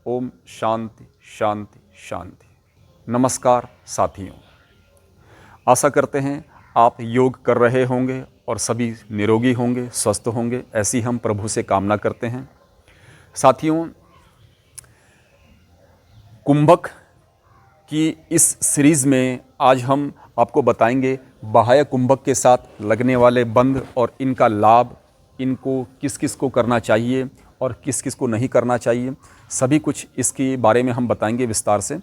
ओम शांति शांति शांति। नमस्कार साथियों, आशा करते हैं आप योग कर रहे होंगे और सभी निरोगी होंगे, स्वस्थ होंगे, ऐसी हम प्रभु से कामना करते हैं। साथियों, कुंभक की इस सीरीज़ में आज हम आपको बताएंगे बाह्य कुंभक के साथ लगने वाले बंध और इनका लाभ, इनको किस किस को करना चाहिए और किस किस को नहीं करना चाहिए, सभी कुछ इसके बारे में हम बताएंगे विस्तार से।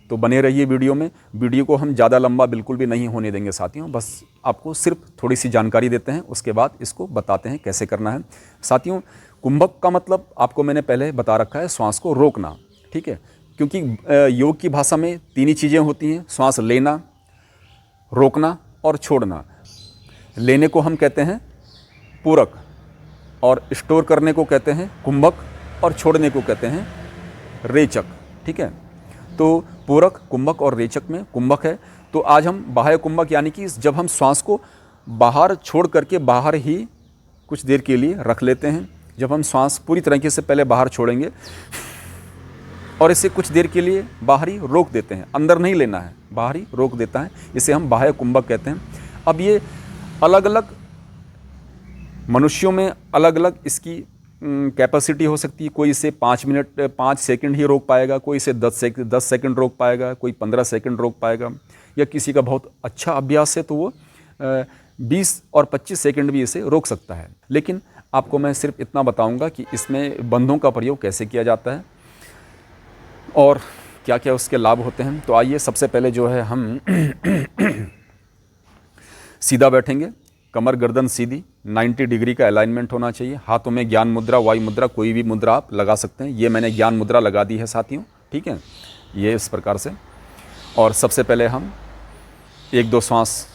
तो बने रहिए वीडियो में। वीडियो को हम ज़्यादा लंबा बिल्कुल भी नहीं होने देंगे साथियों, बस आपको सिर्फ थोड़ी सी जानकारी देते हैं, उसके बाद इसको बताते हैं कैसे करना है। साथियों, कुंभक का मतलब आपको मैंने पहले बता रखा है, श्वास को रोकना, ठीक है। क्योंकि योग की भाषा में तीन ही चीज़ें होती हैं, श्वास लेना, रोकना और छोड़ना। लेने को हम कहते हैं पूरक, और स्टोर करने को कहते हैं कुंभक, और छोड़ने को कहते हैं रेचक, ठीक है। तो पूरक, कुंभक और रेचक में कुंभक है। तो आज हम बाह्य कुंभक यानी कि जब हम श्वास को बाहर छोड़ करके बाहर ही कुछ देर के लिए रख लेते हैं। जब हम श्वास पूरी तरीके से पहले बाहर छोड़ेंगे और इसे कुछ देर के लिए बाहर ही रोक देते हैं, अंदर नहीं लेना है, बाहर ही रोक देता है, इसे हम बाह्य कुंभक कहते हैं। अब ये अलग अलग मनुष्यों में अलग अलग इसकी कैपेसिटी हो सकती है। कोई इसे 5 सेकंड ही रोक पाएगा, कोई इसे 10 सेकंड रोक पाएगा, कोई 15 सेकंड रोक पाएगा, या किसी का बहुत अच्छा अभ्यास है तो वो 20 और 25 सेकंड भी इसे रोक सकता है। लेकिन आपको मैं सिर्फ इतना बताऊंगा कि इसमें बंधों का प्रयोग कैसे किया जाता है और क्या क्या उसके लाभ होते हैं। तो आइए, सबसे पहले जो है हम सीधा बैठेंगे, कमर गर्दन सीधी, 90 डिग्री का अलाइनमेंट होना चाहिए। हाथों में ज्ञान मुद्रा, वायु मुद्रा, कोई भी मुद्रा आप लगा सकते हैं। ये मैंने ज्ञान मुद्रा लगा दी है साथियों, ठीक है, ये इस प्रकार से। और सबसे पहले हम 1-2 श्वास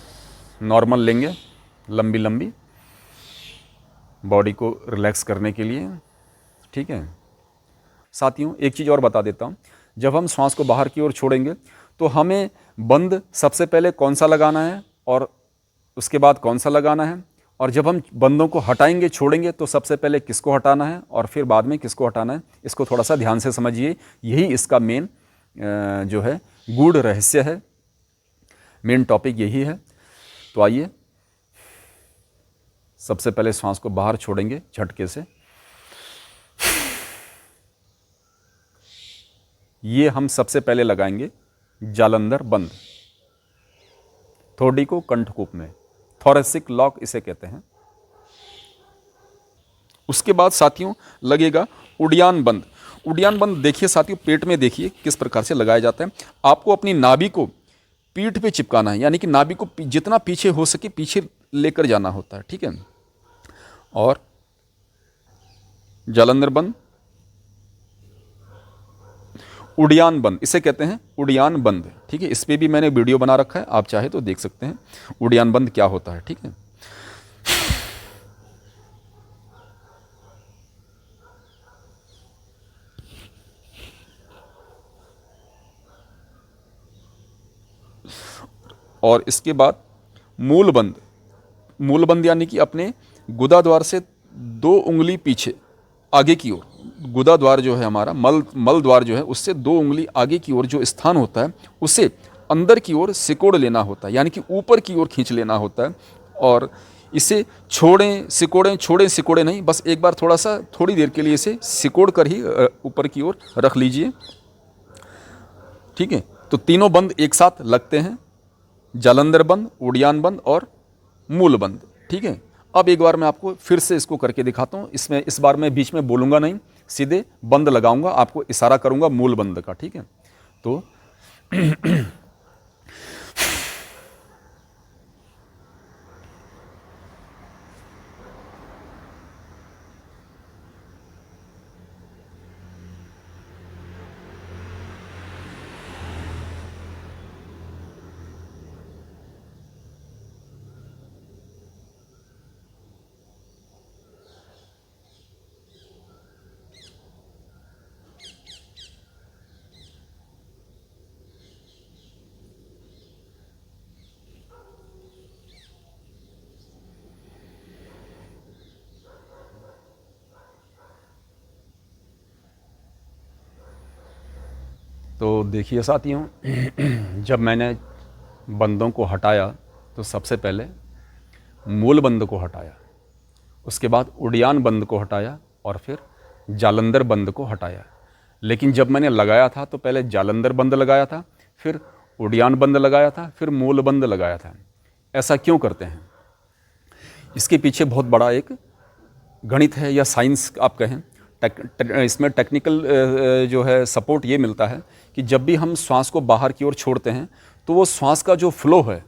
नॉर्मल लेंगे, लंबी लंबी, बॉडी को रिलैक्स करने के लिए, ठीक है। साथियों, एक चीज़ और बता देता हूँ, जब हम श्वास को बाहर की ओर छोड़ेंगे तो हमें बंद सबसे पहले कौन सा लगाना है और उसके बाद कौन सा लगाना है, और जब हम बंदों को हटाएंगे, छोड़ेंगे, तो सबसे पहले किसको हटाना है और फिर बाद में किसको हटाना है, इसको थोड़ा सा ध्यान से समझिए। यही इसका मेन जो है गूढ़ रहस्य है, मेन टॉपिक यही है। तो आइए, सबसे पहले श्वास को बाहर छोड़ेंगे झटके से। ये हम सबसे पहले लगाएंगे जालंधर बंद, थोड़ी को कंठकूप में, थोरेसिक लॉक इसे कहते हैं। उसके बाद साथियों लगेगा उड़ियान बंद। उड़ियान बंद देखिए साथियों, पेट में देखिए किस प्रकार से लगाया जाता है। आपको अपनी नाभि को पीठ पे चिपकाना है, यानी कि नाभि को जितना पीछे हो सके पीछे लेकर जाना होता है, ठीक है। और जालंधर बंद, उड़ियान बंद इसे कहते हैं, उड़ियान बंद, ठीक है। इस पर भी मैंने वीडियो बना रखा है, आप चाहे तो देख सकते हैं उड़ियान बंद क्या होता है, ठीक है। और इसके बाद मूल बंद। मूल बंद यानी कि अपने गुदा द्वार से 2 उंगली पीछे आगे की ओर, गुदा द्वार जो है हमारा, मल द्वार जो है, उससे 2 उंगली आगे की ओर जो स्थान होता है उसे अंदर की ओर सिकोड़ लेना होता है, यानी कि ऊपर की ओर खींच लेना होता है। और इसे छोड़ें सिकोड़ें, छोड़ें सिकोड़ें नहीं, बस एक बार थोड़ा सा थोड़ी देर के लिए इसे सिकोड़ कर ही ऊपर की ओर रख लीजिए, ठीक है। तो तीनों बंद एक साथ लगते हैं, जालंधर बंद, उड़ियान बंद और मूल बंद, ठीक है। अब एक बार मैं आपको फिर से इसको करके दिखाता हूँ। इसमें इस बार मैं बीच में बोलूँगा नहीं, सीधे बंद लगाऊंगा, आपको इशारा करूँगा मूल बंद का, ठीक है। तो तो देखिए साथियों, जब मैंने बंदों को हटाया तो सबसे पहले मूल बंद को हटाया, उसके बाद उड़ियान बंद को हटाया और फिर जालंधर बंद को हटाया। लेकिन जब मैंने लगाया था तो पहले जालंधर बंद लगाया था, फिर उड़ियान बंद लगाया था, फिर मूल बंद लगाया था। ऐसा क्यों करते हैं? इसके पीछे बहुत बड़ा एक गणित है या साइंस आप कहें। इसमें टेक्निकल जो है सपोर्ट ये मिलता है कि जब भी हम श्वास को बाहर की ओर छोड़ते हैं तो वो श्वास का जो फ्लो है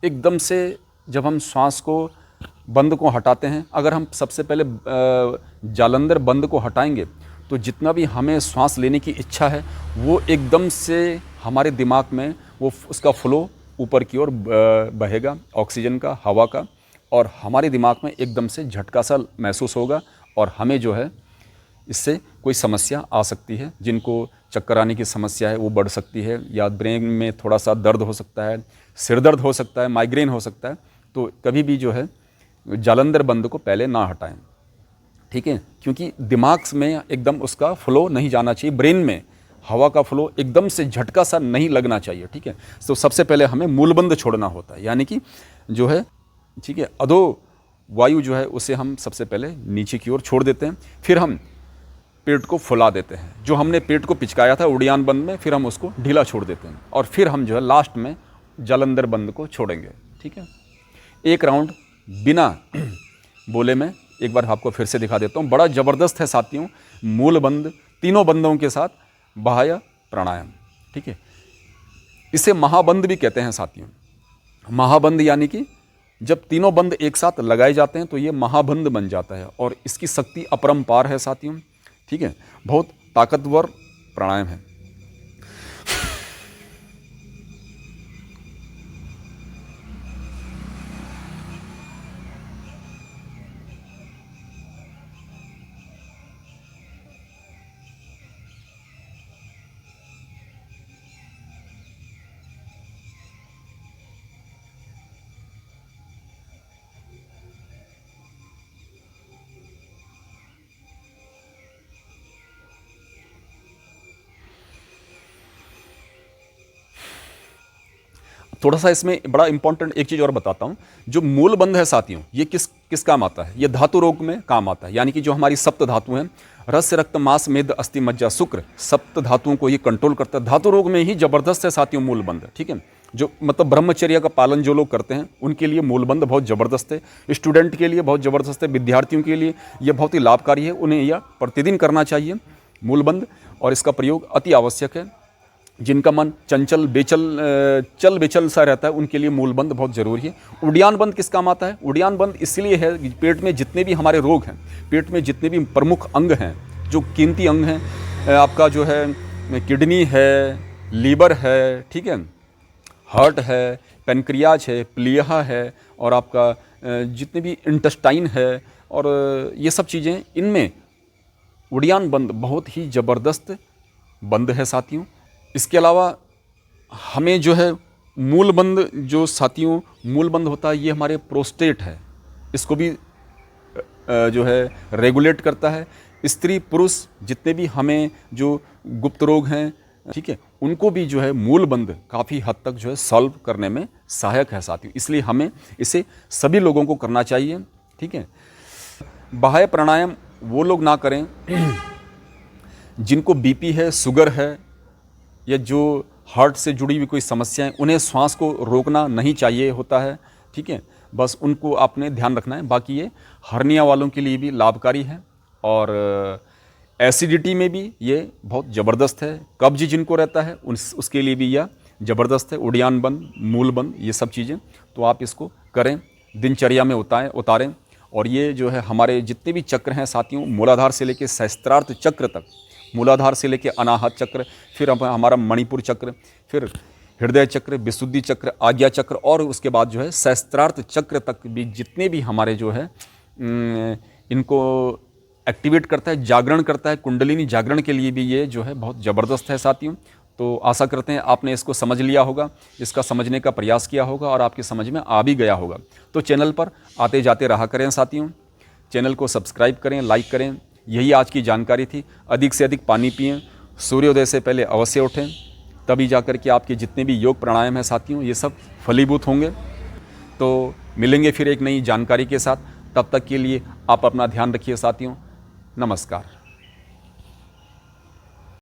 एकदम से, जब हम श्वास को बंद को हटाते हैं, अगर हम सबसे पहले जालंधर बंद को हटाएंगे तो जितना भी हमें श्वास लेने की इच्छा है वो एकदम से हमारे दिमाग में वो उसका फ्लो ऊपर की ओर बहेगा, ऑक्सीजन का, हवा का, और हमारे दिमाग में एकदम से झटका सा महसूस होगा और हमें जो है इससे कोई समस्या आ सकती है। जिनको चक्कर आने की समस्या है वो बढ़ सकती है, या ब्रेन में थोड़ा सा दर्द हो सकता है, सिर दर्द हो सकता है, माइग्रेन हो सकता है। तो कभी भी जो है जालंधर बंद को पहले ना हटाएं, ठीक है, क्योंकि दिमाग में एकदम उसका फ्लो नहीं जाना चाहिए, ब्रेन में हवा का फ्लो एकदम से झटका सा नहीं लगना चाहिए, ठीक है। तो सबसे पहले हमें मूलबंद छोड़ना होता है, यानी कि जो है, ठीक है, अधो वायु जो है उसे हम सबसे पहले नीचे की ओर छोड़ देते हैं, फिर हम पेट को फुला देते हैं। जो हमने पेट को पिचकाया था उड़ियान बंद में, फिर हम उसको ढीला छोड़ देते हैं और फिर हम जो है लास्ट में जालंधर बंद को छोड़ेंगे, ठीक है। एक राउंड बिना बोले में एक बार आपको फिर से दिखा देता हूँ। बड़ा ज़बरदस्त है साथियों, मूल बंद तीनों बंदों के साथ बाह्य प्राणायाम, ठीक है। इसे महाबंद भी कहते हैं साथियों। महाबंद यानी कि जब तीनों बंद एक साथ लगाए जाते हैं तो ये महाबंद बन जाता है और इसकी शक्ति अपरंपार है साथियों, ठीक है। बहुत ताकतवर प्राणायाम है। थोड़ा सा इसमें बड़ा इंपॉर्टेंट एक चीज़ और बताता हूँ। जो मूल बंद है साथियों, ये किस काम आता है? ये धातु रोग में काम आता है, यानी कि जो हमारी सप्त धातु हैं, रस, रक्त, मांस, मेद, अस्थि, मज्जा, शुक्र, सप्त धातुओं को ये कंट्रोल करता है। धातु रोग में ही जबरदस्त है साथियों मूल बंद, ठीक है। जो मतलब ब्रह्मचर्य का पालन जो लोग करते हैं उनके लिए मूल बंद बहुत ज़बरदस्त है, स्टूडेंट के लिए बहुत ज़बरदस्त है, विद्यार्थियों के लिए ये बहुत ही लाभकारी है। उन्हें यह प्रतिदिन करना चाहिए मूल बंद, और इसका प्रयोग अति आवश्यक है। जिनका मन चंचल चल बेचल सा रहता है उनके लिए मूल बंद बहुत ज़रूरी है। उड़ियान बंद किस काम आता है? उड़ियान बंद इसलिए है कि पेट में जितने भी हमारे रोग हैं, पेट में जितने भी प्रमुख अंग हैं, जो कीमती अंग हैं, आपका जो है किडनी है, लीवर है, ठीक है, हार्ट है, पेनक्रियाज है, प्लीहा है, और आपका जितने भी इंटेस्टाइन है, और ये सब चीज़ें, इनमें उड़ियान बंद बहुत ही ज़बरदस्त बंद है साथियों। इसके अलावा हमें जो है मूल बंद, जो साथियों मूल बंद होता है, ये हमारे प्रोस्टेट है, इसको भी जो है रेगुलेट करता है। स्त्री पुरुष जितने भी हमें जो गुप्त रोग हैं, ठीक है, उनको भी जो है मूल बंद काफ़ी हद तक जो है सॉल्व करने में सहायक है साथियों। इसलिए हमें इसे सभी लोगों को करना चाहिए, ठीक है। बाह्य प्राणायाम वो लोग ना करें जिनको बीपी है, शुगर है, या जो हार्ट से जुड़ी हुई कोई समस्या है, उन्हें श्वास को रोकना नहीं चाहिए होता है, ठीक है। बस उनको आपने ध्यान रखना है। बाकी ये हर्निया वालों के लिए भी लाभकारी है, और एसिडिटी में भी ये बहुत ज़बरदस्त है। कब्ज जिनको रहता है उसके लिए भी यह ज़बरदस्त है। उड़ियान बंद, मूल बंद, ये सब चीज़ें तो आप इसको करें, दिनचर्या में उतारें। और ये जो है हमारे जितने भी चक्र हैं साथियों, मूलाधार से लेकर सहस्त्रार्थ चक्र तक, मूलाधार से लेकर अनाहत चक्र, फिर हमारा मणिपुर चक्र, फिर हृदय चक्र, विशुद्धि चक्र, आज्ञा चक्र, और उसके बाद जो है सहस्त्रार्थ चक्र तक भी जितने भी हमारे जो है इनको एक्टिवेट करता है, जागरण करता है। कुंडलिनी जागरण के लिए भी ये जो है बहुत ज़बरदस्त है साथियों। तो आशा करते हैं आपने इसको समझ लिया होगा, इसका समझने का प्रयास किया होगा, और आपके समझ में आ भी गया होगा। तो चैनल पर आते जाते रहा करें साथियों, चैनल को सब्सक्राइब करें, लाइक करें। यही आज की जानकारी थी। अधिक से अधिक पानी पिएं, सूर्योदय से पहले अवश्य उठें, तभी जाकर के आपके जितने भी योग प्राणायाम हैं साथियों, ये सब फलीभूत होंगे। तो मिलेंगे फिर एक नई जानकारी के साथ, तब तक के लिए आप अपना ध्यान रखिए साथियों। नमस्कार।